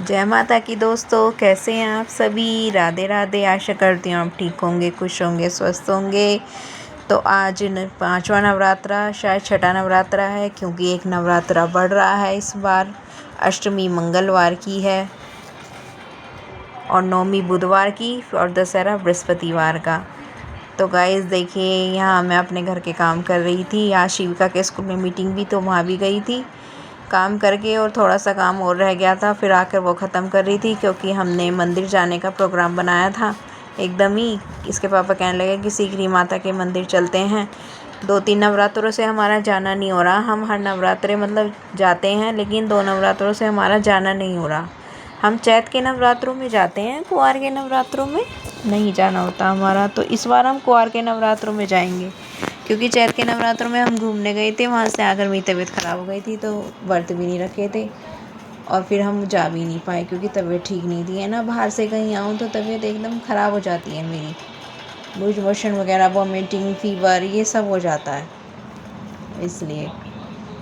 जय माता की दोस्तों, कैसे हैं आप सभी। राधे राधे। आशा करती हूँ आप ठीक होंगे, खुश होंगे, स्वस्थ होंगे। तो आज पांचवा नवरात्रा, शायद छठा नवरात्रा है, क्योंकि एक नवरात्रा बढ़ रहा है इस बार। अष्टमी मंगलवार की है और नवमी बुधवार की और दशहरा बृहस्पतिवार का। तो गाइस देखिए, यहाँ मैं अपने घर के काम कर रही थी। यहाँ शिविका के स्कूल में मीटिंग भी, तो वहाँ भी गई थी काम करके, और थोड़ा सा काम और रह गया था, फिर आकर वो ख़त्म कर रही थी, क्योंकि हमने मंदिर जाने का प्रोग्राम बनाया था एकदम ही। इसके पापा कहने लगे कि सीकरी माता के मंदिर चलते हैं। 2-3 नवरात्रों से हमारा जाना नहीं हो रहा। हम हर नवरात्रे मतलब जाते हैं, लेकिन 2 नवरात्रों से हमारा जाना नहीं हो रहा। हम चैत के नवरात्रों में जाते हैं, कुंवार के नवरात्रों में नहीं जाना होता हमारा। तो इस बार हम कुंवार के नवरात्रों में जाएंगे, क्योंकि चैत के नवरात्रों में हम घूमने गए थे, वहाँ से आकर मेरी तबीयत ख़राब हो गई थी, तो व्रत भी नहीं रखे थे और फिर हम जा भी नहीं पाए, क्योंकि तबीयत ठीक नहीं थी। है ना, बाहर से कहीं आऊँ तो तबीयत एकदम ख़राब हो जाती है मेरी। लूज मोशन वगैरह, वॉमिटिंग, फीवर, ये सब हो जाता है इसलिए।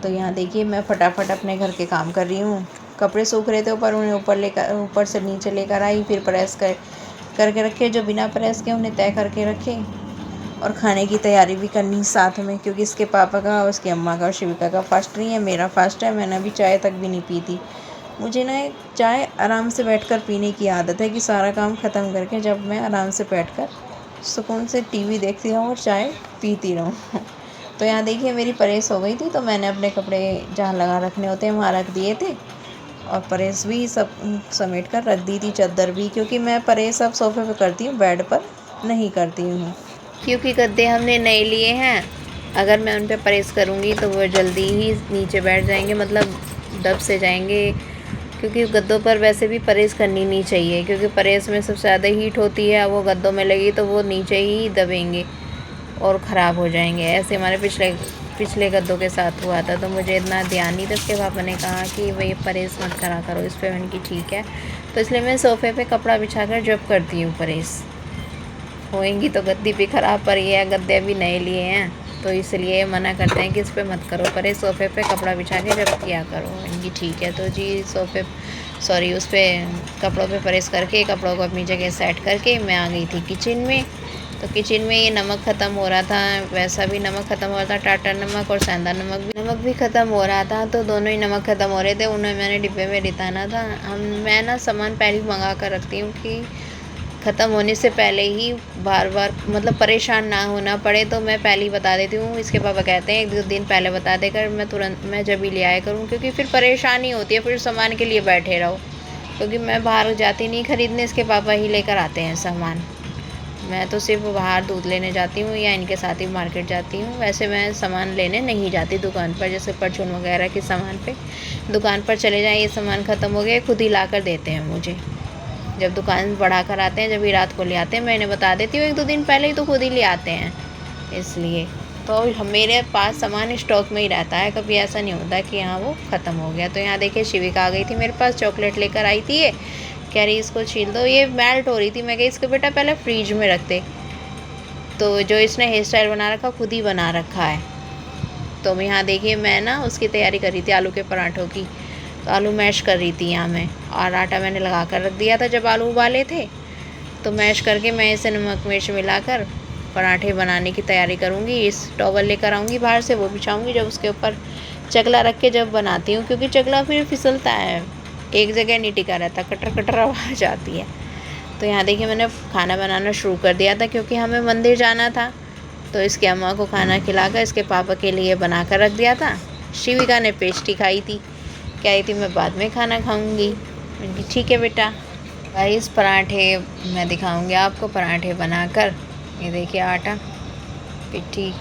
तो यहाँ देखिए, मैं फटाफट अपने घर के काम कर रही हूँ। कपड़े सूख रहे थे ऊपर, उन्हें ऊपर से नीचे लेकर आई, फिर प्रेस करके रखे। जो बिना प्रेस के उन्हें तय करके रखे, और खाने की तैयारी भी करनी साथ में, क्योंकि इसके पापा का, उसकी अम्मा का और शिविका का फास्ट नहीं है, मेरा फास्ट है। मैंने अभी चाय तक भी नहीं पी थी। मुझे ना एक चाय आराम से बैठकर पीने की आदत है, कि सारा काम ख़त्म करके जब मैं आराम से बैठकर सुकून से टीवी देखती रहूँ और चाय पीती रहूँ। तो यहाँ देखिए, मेरी प्रेस हो गई थी, तो मैंने अपने कपड़े जहाँ लगा रखने होते हैं वहाँ रख दिए थे, और प्रेस भी सब समेट कर रख दी थी, चादर भी, क्योंकि मैं प्रेस अब सोफ़े पे करती हूँ, बेड पर नहीं करती हूँ, क्योंकि गद्दे हमने नए लिए हैं। अगर मैं उन पे प्रेस करूँगी तो वो जल्दी ही नीचे बैठ जाएंगे, मतलब दब से जाएंगे। क्योंकि गद्दों पर वैसे भी प्रेस करनी नहीं चाहिए, क्योंकि प्रेस में सबसे ज़्यादा हीट होती है, वो गद्दों में लगी तो वो नीचे ही दबेंगे और ख़राब हो जाएंगे। ऐसे हमारे पिछले गद्दों के साथ हुआ था, तो मुझे इतना ध्यान नहीं था। उसके पापा ने कहा कि भाई प्रेस मत करा करो इस पर। मैंने की ठीक है। तो इसलिए मैं सोफ़े पे कपड़ा बिछा कर जब करती हूँ प्रेस। होएंगी तो गद्दी भी ख़राब, पर ये गद्दे अभी नए लिए हैं, तो इसलिए मना करते हैं कि इस पे मत करो प्रेस, सोफ़े पे कपड़ा बिछा के जब किया करो। इनकी ठीक है। तो जी उस पर कपड़ों पे प्रेस करके, कपड़ों को अपनी जगह सेट करके मैं आ गई थी किचन में। तो किचन में ये नमक ख़त्म हो रहा था, वैसा भी नमक ख़त्म हो रहा था, टाटा नमक और सेंधा नमक भी ख़त्म हो रहा था। तो दोनों ही नमक ख़त्म हो रहे थे, उन्हें मैंने डिब्बे में रिताना था। मैं ना सामान पहले ही मंगा कर रखती हूँ, कि ख़त्म होने से पहले ही बार बार मतलब परेशान ना होना पड़े, तो मैं पहले ही बता देती हूँ। इसके पापा कहते हैं 1-2 दिन पहले बता देकर मैं जब ही ले आया करूँ, क्योंकि फिर परेशानी होती है, फिर सामान के लिए बैठे रहो। क्योंकि मैं बाहर जाती नहीं खरीदने, इसके पापा ही लेकर आते हैं सामान। मैं तो सिर्फ बाहर दूध लेने जाती हूँ या इनके साथ ही मार्केट जाती हूँ। वैसे मैं सामान लेने नहीं जाती दुकान पर, जैसे परचून वगैरह के सामान पे दुकान पर चले जाएँ, ये सामान ख़त्म हो गया, खुद ही ला कर देते हैं मुझे। जब दुकान बढ़ा कर आते हैं, जब भी रात को ले आते हैं, मैं इन्हें बता देती हूँ 1-2 दिन पहले ही, तो खुद ही ले आते हैं। इसलिए तो मेरे पास सामान स्टॉक में ही रहता है, कभी ऐसा नहीं होता कि हाँ वो ख़त्म हो गया। तो यहाँ देखिए, शिविका आ गई थी मेरे पास, चॉकलेट लेकर आई थी ये। कह रही इसको छील दो, ये मेल्ट हो रही थी। मैं कही इसको बेटा पहले फ्रीज में रख दे। तो जो इसने हेयर स्टाइल बना रखा, खुद ही बना रखा है। तो यहाँ देखिए, मैं ना उसकी तैयारी कर रही थी, आलू के पराठों की। तो आलू मैश कर रही थी यहाँ मैं, और आटा मैंने लगा कर रख दिया था जब आलू उबाले थे। तो मैश करके मैं इसे नमक मिर्च मिलाकर पराठे बनाने की तैयारी करूँगी। इस टॉवल लेकर आऊँगी बाहर से, वो बिछाऊँगी, जब उसके ऊपर चकला रख के जब बनाती हूँ, क्योंकि चकला फिर फिसलता है, एक जगह नहीं टिका रहता, कटर कटर आवाज़ आती है। तो यहाँ देखिए, मैंने खाना बनाना शुरू कर दिया था, क्योंकि हमें मंदिर जाना था। तो इसकी अम्मा को खाना खिलाकर इसके पापा के लिए बना कर रख दिया था। शिविका ने पेस्ट्री खाई थी, कह रही थी मैं बाद में खाना खाऊंगी। मैंने कहा ठीक है बेटा। गाइस, पराठे मैं दिखाऊंगी आपको, पराठे बनाकर। ये देखिए आटा, पिट्ठी,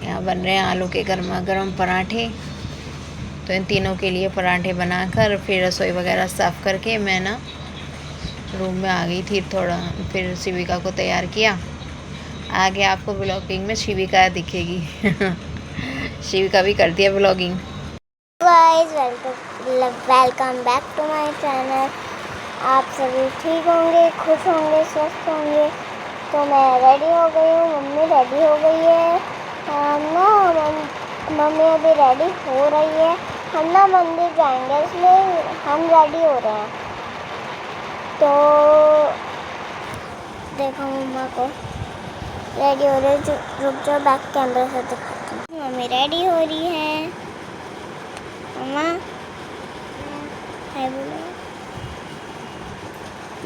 यहाँ बन रहे हैं आलू के गर्मा गर्म पराठे। तो इन तीनों के लिए पराठे बनाकर फिर रसोई वगैरह साफ़ करके मैं ना रूम में आ गई थी थोड़ा। फिर शिविका को तैयार किया। आगे आपको ब्लॉगिंग में शिविका दिखेगी। शिविका भी करती है blogging. Guys, welcome back to my channel. आप सभी ठीक होंगे, खुश होंगे, स्वस्थ होंगे। तो मैं रेडी हो गई हूँ, मम्मी रेडी हो गई है। मम्मी अभी रेडी हो रही है। हम ना मंदिर जाएंगे, इसलिए हम रेडी हो रहे हैं। तो देखो मम्मा को रेडी हो रहे, रुक जाओ बैक कैमरे से दिखाती हूँ। मम्मी रेडी हो रही है। मम्मा हाय बोलो।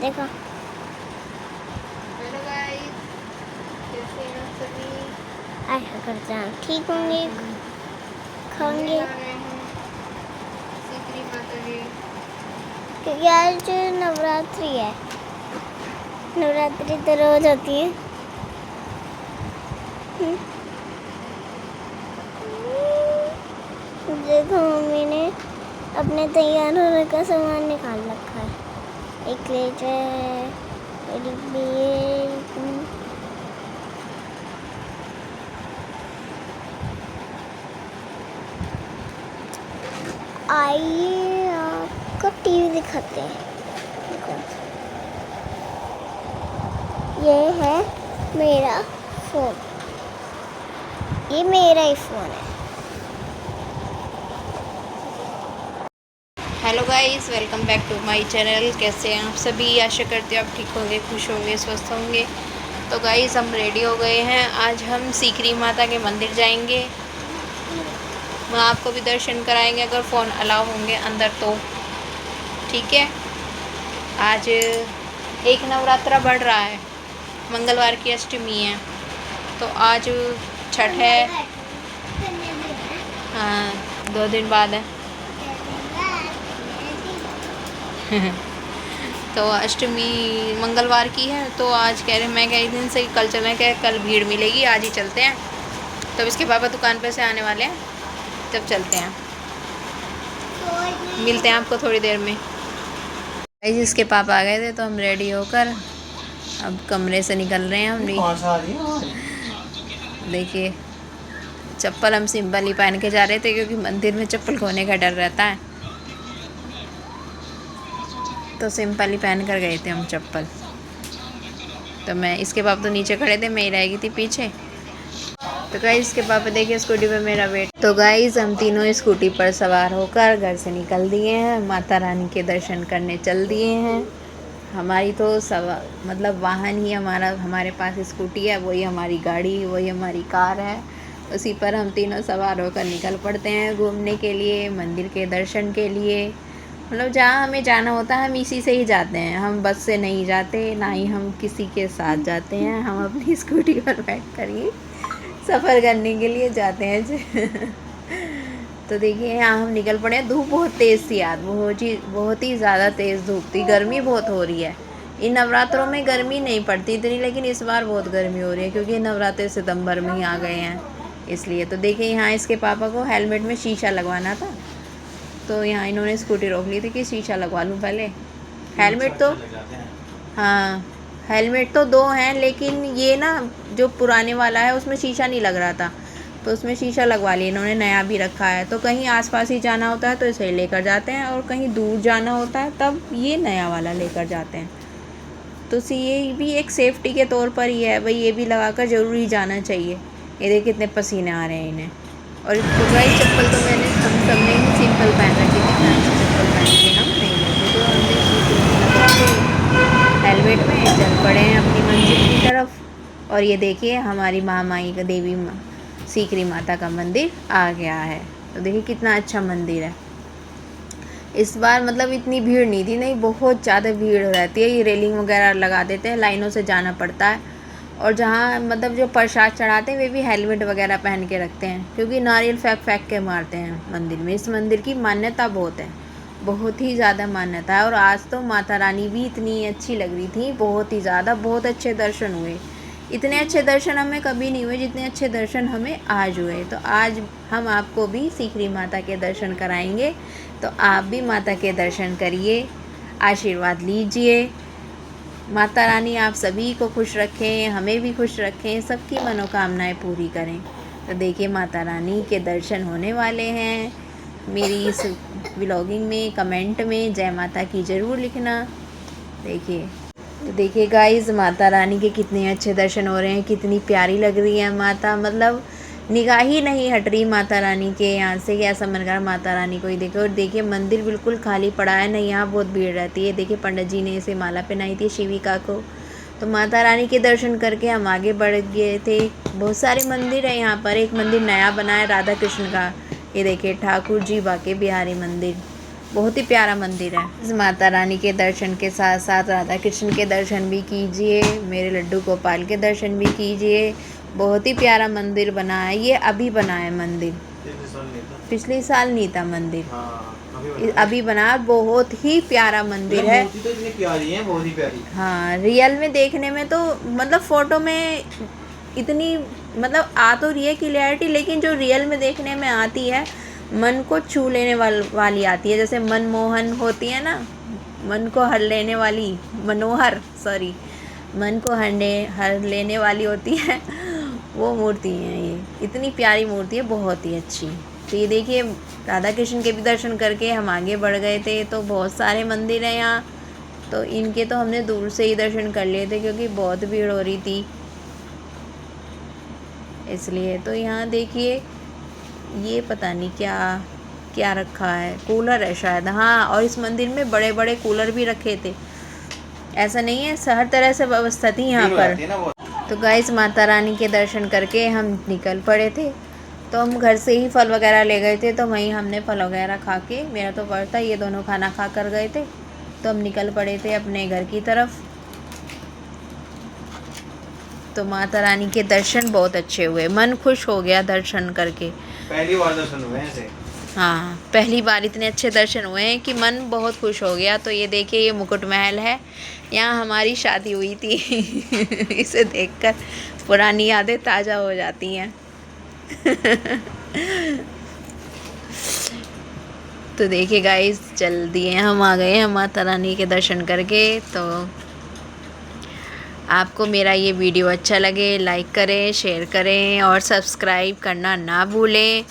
देखो हेलो गाइस, कैसे हैं आप सभी? ऐसा करते हैं, ठीक होंगे, खाएंगे, सीकरी माता के क्योंकि आज नवरात्रि है। नवरात्रि तो रोज होती है। देखो मम्मी ने अपने तैयार होने का सामान निकाल रखा है। एक प्लेट है, आइए आपको टीवी दिखाते हैं। देखो ये है मेरा फोन, ये मेरा ही फोन है। Hello guys, welcome back to my channel. कैसे हैं आप सभी? आशा करते हैं आप ठीक होंगे, खुश होंगे, स्वस्थ होंगे। तो गाइस हम रेडी हो गए हैं। आज हम सीकरी माता के मंदिर जाएंगे। वहाँ आपको भी दर्शन कराएंगे अगर फ़ोन अलाउ होंगे अंदर तो। ठीक है। आज एक नवरात्रा बढ़ रहा है, मंगलवार की अष्टमी है, तो आज छठ है। हाँ, 2 दिन बाद है। तो अष्टमी मंगलवार की है, तो आज कह रहे, मैं कई दिन से कल चलें, क्या कल भीड़ मिलेगी, आज ही चलते हैं। तब इसके पापा दुकान पे से आने वाले हैं, तब चलते हैं। मिलते हैं आपको थोड़ी देर में। इसके पापा आ गए थे तो हम रेडी होकर अब कमरे से निकल रहे हैं। हम देखिए, चप्पल हम सिंपल ही पहन के जा रहे थे क्योंकि मंदिर में चप्पल खोने का डर रहता है, तो सिंपल ही पहन कर गए थे हम चप्पल। तो मैं, इसके पापा तो नीचे खड़े थे, मैं ही रह गई थी पीछे। तो गाइस इसके पापा देखिए स्कूटी पे मेरा वेट। तो गाइस हम तीनों स्कूटी पर सवार होकर घर से निकल दिए हैं, माता रानी के दर्शन करने चल दिए हैं। हमारी तो मतलब वाहन ही हमारे पास स्कूटी है, वही हमारी गाड़ी, वही हमारी कार है। उसी पर हम तीनों सवार होकर निकल पड़ते हैं घूमने के लिए, मंदिर के दर्शन के लिए। मतलब जहाँ हमें जाना होता है हम इसी से ही जाते हैं। हम बस से नहीं जाते, ना ही हम किसी के साथ जाते हैं। हम अपनी स्कूटी पर बैठ कर ही सफ़र करने के लिए जाते हैं। तो देखिए यहाँ हम निकल पड़े हैं। धूप बहुत तेज़ थी आज, बहुत ही ज़्यादा तेज़ धूप थी। गर्मी बहुत हो रही है। इन नवरात्रों में गर्मी नहीं पड़ती इतनी, लेकिन इस बार बहुत गर्मी हो रही है क्योंकि नवरात्रे सितंबर में ही आ गए हैं, इसलिए। तो देखिए यहाँ इसके पापा को हेलमेट में शीशा लगवाना था, तो यहाँ इन्होंने स्कूटी रोक ली थी कि शीशा लगवा लूँ पहले। हेलमेट तो, हाँ हेलमेट तो 2 हैं, लेकिन ये ना जो पुराने वाला है उसमें शीशा नहीं लग रहा था, तो उसमें शीशा लगवा लिया इन्होंने, नया भी रखा है। तो कहीं आसपास ही जाना होता है तो इसे लेकर जाते हैं, और कहीं दूर जाना होता है तब ये नया वाला लेकर जाते हैं। तो ये भी एक सेफ्टी के तौर पर ही है भाई, ये भी लगा कर ज़रूर ही जाना चाहिए। ये देखिए कितने पसीने आ रहे हैं इन्हें। और भाई चप्पल तो हम सब ने ही सिंपल पहन रखी थी, फैंसी चप्पल पहन के हम नहीं लेते, तो हमने हेलमेट में चल पड़े हैं अपनी मंजिल की तरफ। और ये देखिए हमारी महामाई का देवी सीकरी माता का मंदिर आ गया है। तो देखिए कितना अच्छा मंदिर है। इस बार मतलब इतनी भीड़ नहीं थी, नहीं बहुत ज़्यादा भीड़ रहती है। ये रेलिंग वगैरह लगा देते हैं, लाइनों से जाना पड़ता है। और जहाँ मतलब जो प्रसाद चढ़ाते हैं वे भी हेलमेट वगैरह पहन के रखते हैं, क्योंकि नारियल फेंक के मारते हैं मंदिर में। इस मंदिर की मान्यता बहुत है, बहुत ही ज़्यादा मान्यता है। और आज तो माता रानी भी इतनी अच्छी लग रही थी, बहुत ही ज़्यादा, बहुत अच्छे दर्शन हुए। इतने अच्छे दर्शन हमें कभी नहीं हुए जितने अच्छे दर्शन हमें आज हुए। तो आज हम आपको भी सीकरी माता के दर्शन कराएंगे, तो आप भी माता के दर्शन करिए, आशीर्वाद लीजिए। माता रानी आप सभी को खुश रखें, हमें भी खुश रखें, सबकी मनोकामनाएं पूरी करें। तो देखिए माता रानी के दर्शन होने वाले हैं। मेरी इस व्लॉगिंग में कमेंट में जय माता की ज़रूर लिखना। देखिए, तो देखिए गाइस माता रानी के कितने अच्छे दर्शन हो रहे हैं, कितनी प्यारी लग रही है माता। मतलब निगाह ही नहीं हट रही माता रानी के यहाँ से, ऐसा मन कर रहा माता रानी को ही देखे। और देखिए मंदिर बिल्कुल खाली पड़ा है ना, यहाँ बहुत भीड़ रहती है। देखिए पंडित जी ने इसे माला पहनाई थी शिविका को। तो माता रानी के दर्शन करके हम आगे बढ़ गए थे। बहुत सारे मंदिर है यहाँ पर। एक मंदिर नया बना है राधा कृष्ण का, ये देखिए ठाकुर जी बाके बिहारी मंदिर, बहुत ही प्यारा मंदिर है। इस माता रानी के दर्शन के साथ साथ राधा कृष्ण के दर्शन भी कीजिए, मेरे लड्डू गोपाल के दर्शन भी कीजिए। बहुत ही प्यारा मंदिर बना है, ये अभी बना है मंदिर, पिछले साल नहीं था मंदिर। अभी बना, बहुत ही प्यारा मंदिर है। मूर्ति तो इतनी प्यारी है, बहुत ही प्यारी। हाँ रियल में देखने में तो मतलब फ़ोटो में इतनी मतलब आ तो रही है क्लियरिटी, लेकिन जो रियल में देखने में आती है मन को छू लेने वाली आती है। जैसे मनमोहन होती है ना, मन को हर लेने वाली, मनोहर सॉरी, मन को हर लेने वाली होती है वो मूर्ति है। ये इतनी प्यारी मूर्ति है, बहुत ही अच्छी। तो ये देखिए राधा कृष्ण के भी दर्शन करके हम आगे बढ़ गए थे। तो बहुत सारे मंदिर हैं यहाँ, तो इनके तो हमने दूर से ही दर्शन कर लिए थे क्योंकि बहुत भीड़ हो रही थी इसलिए। तो यहाँ देखिए ये पता नहीं क्या क्या रखा है, कूलर है शायद। हाँ, और इस मंदिर में बड़े बड़े कूलर भी रखे थे, ऐसा नहीं है, हर तरह से व्यवस्था थी यहाँ पर। तो गाइस माता रानी के दर्शन करके हम निकल पड़े थे। तो हम घर से ही फल वगैरह ले गए थे, तो वहीं हमने फल वगैरह खा के, मेरा तो व्रत था, ये दोनों खाना खा कर गए थे। तो हम निकल पड़े थे अपने घर की तरफ। तो माता रानी के दर्शन बहुत अच्छे हुए, मन खुश हो गया दर्शन करके। पहली बार दर्शन हुए ऐसे। हाँ पहली बार इतने अच्छे दर्शन हुए हैं कि मन बहुत खुश हो गया। तो ये देखिए ये मुकुट महल है, यहाँ हमारी शादी हुई थी इसे देखकर पुरानी यादें ताज़ा हो जाती हैं तो देखिए गाइस चल दिए हम आ गए हैं माता रानी के दर्शन करके। तो आपको मेरा ये वीडियो अच्छा लगे लाइक करें, शेयर करें और सब्सक्राइब करना ना भूलें।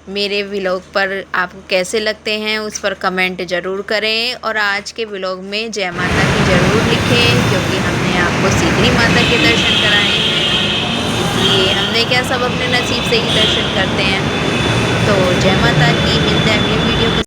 मेरे व्लॉग पर आपको कैसे लगते हैं उस पर कमेंट ज़रूर करें। और आज के व्लॉग में जय माता की ज़रूर लिखें, क्योंकि हमने आपको शीतली माता के दर्शन कराए हैं, इसलिए हमने क्या सब अपने नसीब से ही दर्शन करते हैं। तो जय माता की, मिलते हैं अगले वीडियो के